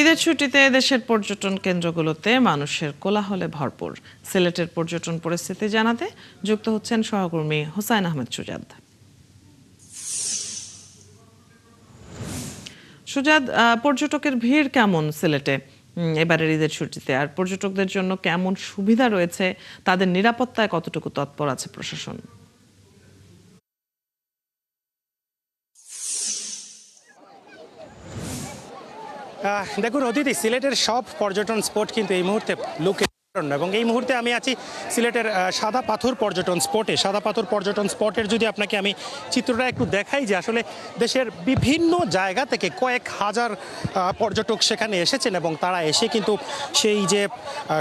ঈদের ছুটিতে দেশের পর্যটন কেন্দ্রগুলোতে মানুষের কোলাহলে ভরপুর। সিলেটের পর্যটন পরিস্থিতি জানাতে যুক্ত হচ্ছেন সহকর্মী হুসাইন আহমেদ সুজাদ। সুজাদ, পর্যটকের ভিড় কেমন সিলেটে এবারের ঈদের ছুটিতে, আর পর্যটকদের জন্য কেমন সুবিধা রয়েছে, তাদের নিরাপত্তায় কতটুকু তৎপর আছে প্রশাসন? দেখুন অতিথি, সিলেটের সব পর্যটন স্পট কিন্তু এই মুহূর্তে লোকে, এবং এই মুহূর্তে আমি আছি সিলেটের সাদা পাথর পর্যটন স্পটে। সাদা পাথর পর্যটন স্পটের যদি আপনাকে আমি চিত্রটা একটু দেখাই, যে আসলে দেশের বিভিন্ন জায়গা থেকে কয়েক হাজার পর্যটক সেখানে এসেছেন, এবং তারা এসে কিন্তু সেই যে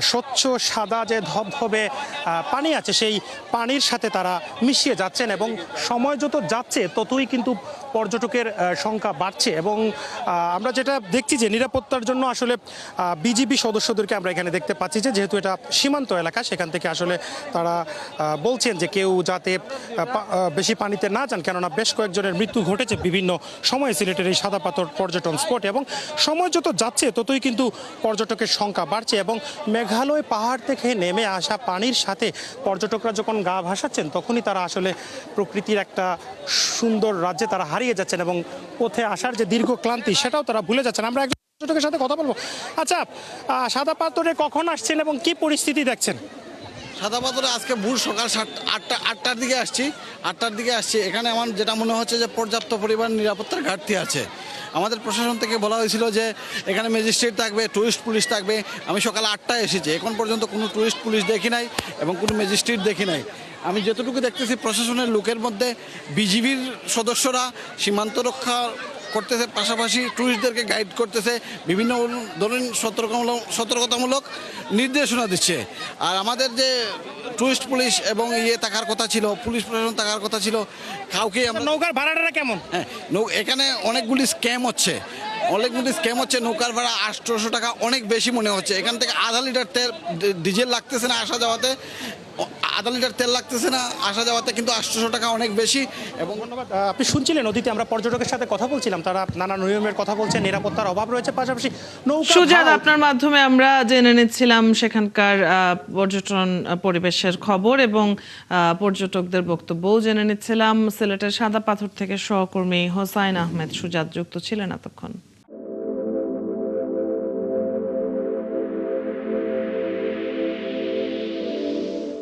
স্বচ্ছ সাদা যে ধবধবে পানি আছে, সেই পানির সাথে তারা মিশিয়ে যাচ্ছেন, এবং সময় যত যাচ্ছে ততই কিন্তু পর্যটকের সংখ্যা বাড়ছে। এবং আমরা যেটা দেখছি যে নিরাপত্তার জন্য আসলে বিজিবি সদস্যদেরকে আমরা এখানে দেখতে পাচ্ছি, যে যেহেতু এটা সীমান্ত এলাকা, সেখান থেকে আসলে তারা বলছেন যে কেউ যাতে বেশি পানিতে না যান, কেননা বেশ কয়েকজনের মৃত্যু ঘটেছে বিভিন্ন সময়ে সিলেটের এই সাদা পাথর পর্যটন স্পটে। এবং সময় যত যাচ্ছে ততই কিন্তু পর্যটকের সংখ্যা বাড়ছে, এবং মেঘালয় পাহাড় থেকে নেমে আসা পানির সাথে পর্যটকরা যখন গা ভাসাচ্ছেন, তখনই তারা আসলে প্রকৃতির একটা সুন্দর রাজ্যে তারা হারিয়ে যাচ্ছেন, এবং পথে আসার যে দীর্ঘ ক্লান্তি সেটাও তারা ভুলে যাচ্ছেন। আমরা একজন পর্যটকের সাথে কথা বলবো। আচ্ছা, সাদা পাথরে কখন আসছেন এবং কি পরিস্থিতি দেখছেন? সাদা পাথরে আজকে ভোর সকাল আটটার দিকে আসছি। এখানে আমার যেটা মনে হচ্ছে যে পর্যাপ্ত পরিমাণ নিরাপত্তার ঘাটতি আছে। আমাদের প্রশাসন থেকে বলা হয়েছিল যে এখানে ম্যাজিস্ট্রেট থাকবে, টুরিস্ট পুলিশ থাকবে। আমি সকাল 8টায় এসেছি, এখন পর্যন্ত কোনো টুরিস্ট পুলিশ দেখি নাই এবং কোনো ম্যাজিস্ট্রেট দেখি নাই। আমি যতটুকু দেখতেছি প্রশাসনের লোকের মধ্যে বিজিবির সদস্যরা সীমান্ত রক্ষা করতেছে, পাশাপাশি টুরিস্টদেরকে গাইড করতেছে, বিভিন্ন ধরনের সতর্কতামূলক নির্দেশনা দিচ্ছে। আর আমাদের যে টুরিস্ট পুলিশ এবং থাকার কথা ছিল, পুলিশ প্রশাসন থাকার কথা ছিল, কাউকে আমরা। নৌকার ভাড়াটা কেমন? হ্যাঁ, এখানে অনেকগুলি স্ক্যাম হচ্ছে। নৌকার ভাড়া 800 টাকা, অনেক বেশি মনে হচ্ছে। এখান থেকে আধা লিটার তেল ডিজেল লাগতেছে না আসা যাওয়াতে, আধা লিটার তেল লাগতেছে না আসা যাওয়াতে, কিন্তু 800 টাকা অনেক বেশি। এবং ধন্যবাদ। আপনি শুনছিলেন অদিতি, আমরা পর্যটকের সাথে কথা বলছিলাম, তারা নানা নিয়মের কথা বলছেন, নিরাপত্তার অভাব রয়েছে, পাশাপাশি সুজাদ, আপনার মাধ্যমে আমরা জেনে নিচ্ছিলাম সেখানকার পর্যটন পরিবেশের খবর এবং পর্যটকদের বক্তব্যও জেনে নিচ্ছিলাম। সিলেটের সাদা পাথর থেকে সহকর্মী হোসাইন আহমেদ সুজাদ যুক্ত ছিলেন এতক্ষণ।